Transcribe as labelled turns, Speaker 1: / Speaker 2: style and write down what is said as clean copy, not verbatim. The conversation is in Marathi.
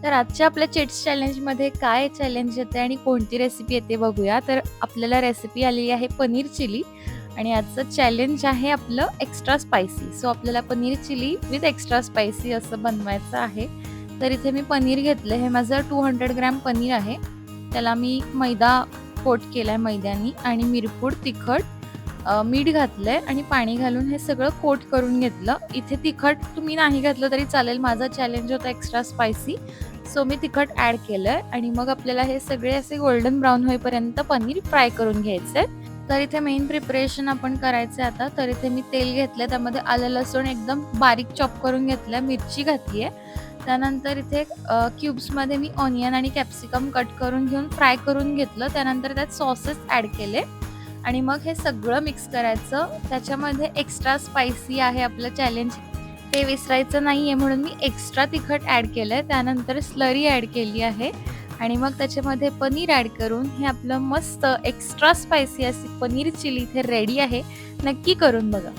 Speaker 1: तर आजच्या आपल्या चिट्स चॅलेंजमध्ये काय चॅलेंज येते आणि कोणती रेसिपी येते बघूया. तर आपल्याला रेसिपी आलेली आहे पनीर चिली आणि आजचं चॅलेंज आहे आपलं एक्स्ट्रा स्पायसी. सो आपल्याला paneer chilli with extra spicy असं बनवायचं आहे. तर इथे मी पनीर घेतलं. हे माझं 200 ग्रॅम पनीर आहे. त्याला मी मैदा कोट केलाय मैद्यानी आणि मिरपूड, तिखट, मीठ घातलंय आणि पाणी घालून हे सगळं कोट करून घेतलं. इथे तिखट तुम्ही नाही घातलं तरी चालेल. माझा चॅलेंज होता एक्स्ट्रा स्पायसी. सो मी तिखट ॲड केलंय आणि मग आपल्याला हे सगळे असे गोल्डन ब्राऊन होईपर्यंत पनीर फ्राय करून घ्यायचंय. तर इथे मेन प्रिपरेशन आपण करायचं आता. तर इथे मी तेल घेतलंय, त्यामध्ये आलं लसूण एकदम बारीक चॉप करून घेतलंय, मिरची घातली आहे. त्यानंतर इथे क्यूब्समध्ये मी ऑनियन आणि कॅप्सिकम कट करून घेऊन फ्राय करून घेतलं. त्यानंतर त्यात सॉसेस ॲड केले आणि मग हे सगळं मिक्स करायचं. त्याच्यामध्ये एक्स्ट्रा स्पायसी आहे आपलं चॅलेंज, ते विसरायचं नाही आहे म्हणून मी एक्स्ट्रा तिखट ॲड केलं आहे. त्यानंतर स्लरी ॲड केली आहे आणि मग त्याच्यामध्ये पनीर ॲड करून हे आपलं मस्त एक्स्ट्रा स्पायसी अशी पनीर चिली इथे रेडी आहे. नक्की करून बघा.